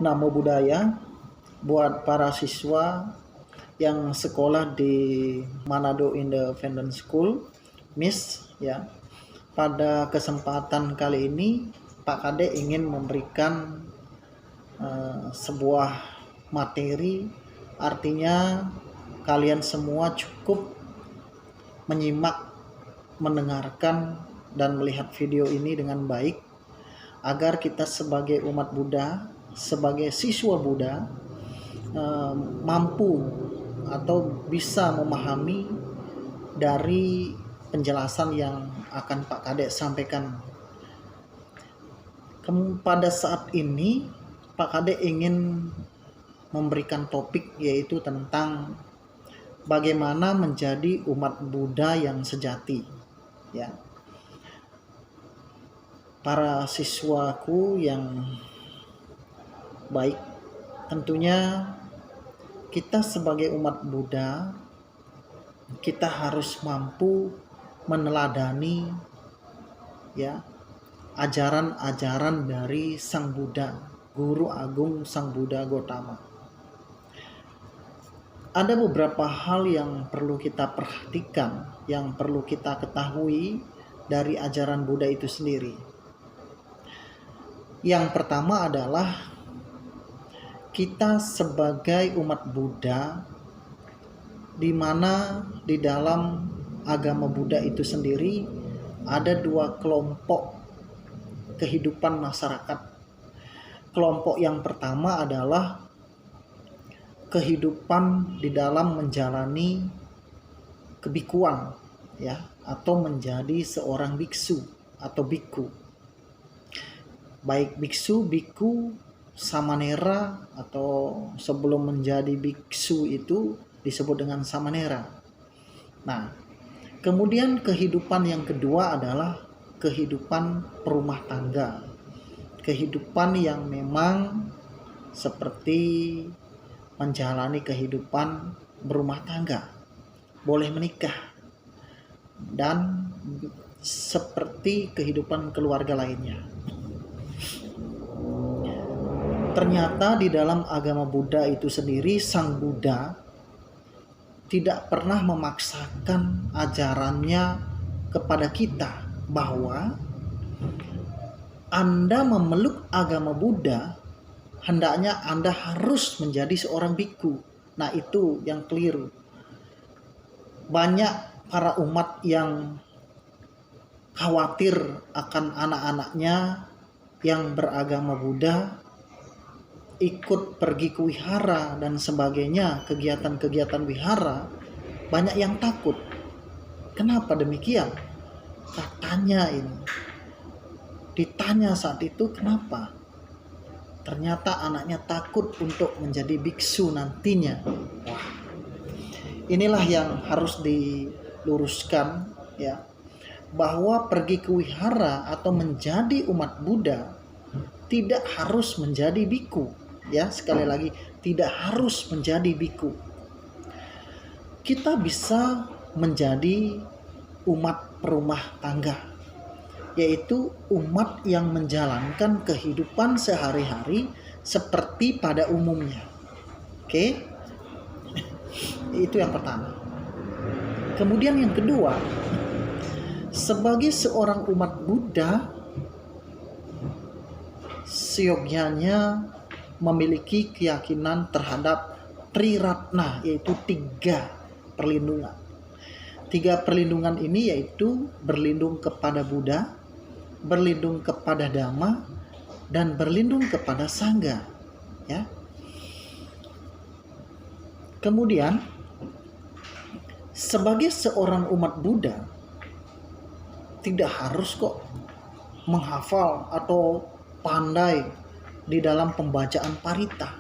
Namo Buddhaya buat para siswa yang sekolah di Manado Independent School, Miss ya. Pada kesempatan kali ini Pak Kade ingin memberikan sebuah materi, artinya kalian semua cukup menyimak, mendengarkan dan melihat video ini dengan baik agar kita sebagai umat Buddha, sebagai siswa Buddha mampu atau bisa memahami dari penjelasan yang akan Pak Kade sampaikan. Pada saat ini Pak Kade ingin memberikan topik, yaitu tentang bagaimana menjadi umat Buddha yang sejati ya. Para siswaku yang baik, tentunya kita sebagai umat Buddha, kita harus mampu meneladani ya ajaran-ajaran dari Sang Buddha, Guru Agung Sang Buddha Gautama. Ada beberapa hal yang perlu kita perhatikan, yang perlu kita ketahui dari ajaran Buddha itu sendiri. Yang pertama adalah kita sebagai umat Buddha, di mana di dalam agama Buddha itu sendiri ada dua kelompok kehidupan masyarakat. Kelompok yang pertama adalah kehidupan di dalam menjalani kebikuan ya, atau menjadi seorang biksu atau biku. Baik biksu, biku, samanera, atau sebelum menjadi biksu itu disebut dengan samanera. Nah, kemudian kehidupan yang kedua adalah kehidupan perumah tangga. Kehidupan yang memang seperti menjalani kehidupan berumah tangga, boleh menikah, dan seperti kehidupan keluarga lainnya. Ternyata di dalam agama Buddha itu sendiri, Sang Buddha tidak pernah memaksakan ajarannya kepada kita bahwa Anda memeluk agama Buddha, hendaknya Anda harus menjadi seorang biku. Nah, itu yang keliru. Banyak para umat yang khawatir akan anak-anaknya yang beragama Buddha ikut pergi ke wihara dan sebagainya, kegiatan-kegiatan wihara. Banyak yang takut. Kenapa demikian? Katanya ini. Ditanya saat itu kenapa? Ternyata anaknya takut untuk menjadi biksu nantinya. Wah, inilah yang harus diluruskan ya, bahwa pergi ke wihara atau menjadi umat Buddha tidak harus menjadi biku. Ya, sekali lagi, tidak harus menjadi biku. Kita bisa menjadi umat perumah tangga, yaitu umat yang menjalankan kehidupan sehari-hari seperti pada umumnya. Oke? Itu yang pertama. Kemudian yang kedua, sebagai seorang umat Buddha, seyogyanya memiliki keyakinan terhadap Triratna, yaitu 3 perlindungan. 3 perlindungan ini yaitu berlindung kepada Buddha, berlindung kepada Dhamma, dan berlindung kepada Sangha ya. Kemudian sebagai seorang umat Buddha tidak harus kok menghafal atau pandai di dalam pembacaan parita.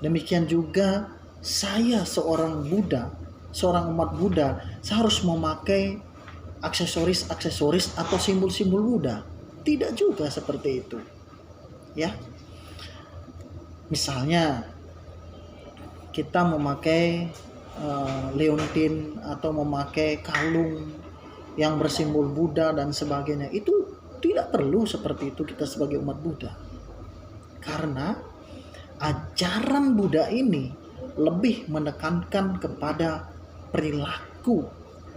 Demikian juga saya seorang Buddha, seorang umat Buddha, saya harus memakai aksesoris atau simbol-simbol Buddha. Tidak juga seperti itu. Ya. Misalnya kita memakai leontin atau memakai kalung yang bersimbol Buddha dan sebagainya, itu tidak perlu seperti itu kita sebagai umat Buddha. Karena ajaran Buddha ini lebih menekankan kepada perilaku,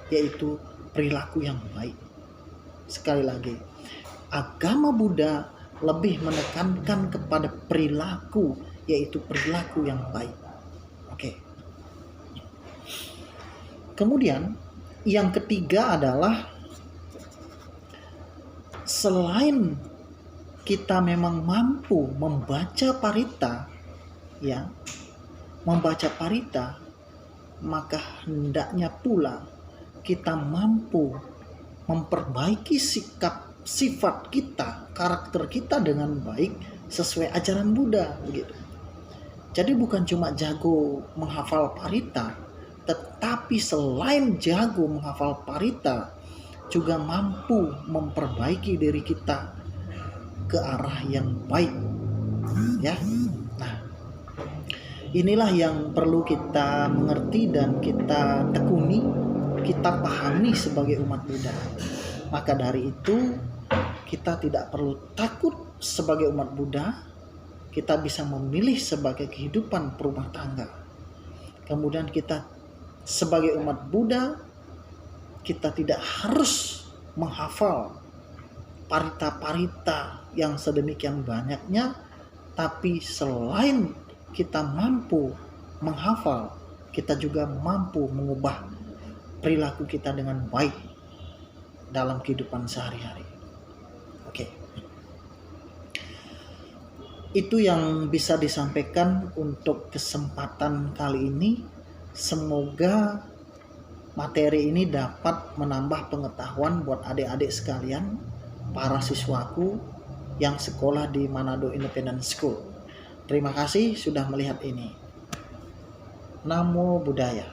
yaitu perilaku yang baik. Sekali lagi, agama Buddha lebih menekankan kepada perilaku, yaitu perilaku yang baik. Oke. Kemudian yang ketiga adalah selain kita memang mampu membaca parita, ya, membaca parita, maka hendaknya pula kita mampu memperbaiki sifat kita, karakter kita dengan baik sesuai ajaran Buddha, begitu. Jadi bukan cuma jago menghafal parita, tetapi selain jago menghafal parita, juga mampu memperbaiki diri kita ke arah yang baik, ya. Nah, inilah yang perlu kita mengerti dan kita tekuni, kita pahami sebagai umat Buddha. Maka dari itu kita tidak perlu takut sebagai umat Buddha. Kita bisa memilih sebagai kehidupan berumah tangga. Kemudian kita sebagai umat Buddha, kita tidak harus menghafal parita-parita yang sedemikian banyaknya, tapi selain kita mampu menghafal, kita juga mampu mengubah perilaku kita dengan baik dalam kehidupan sehari-hari. Oke. Itu yang bisa disampaikan untuk kesempatan kali ini. Semoga materi ini dapat menambah pengetahuan buat adik-adik sekalian, para siswaku yang sekolah di Manado Independent School. Terima kasih sudah melihat ini. Namo Buddhaya.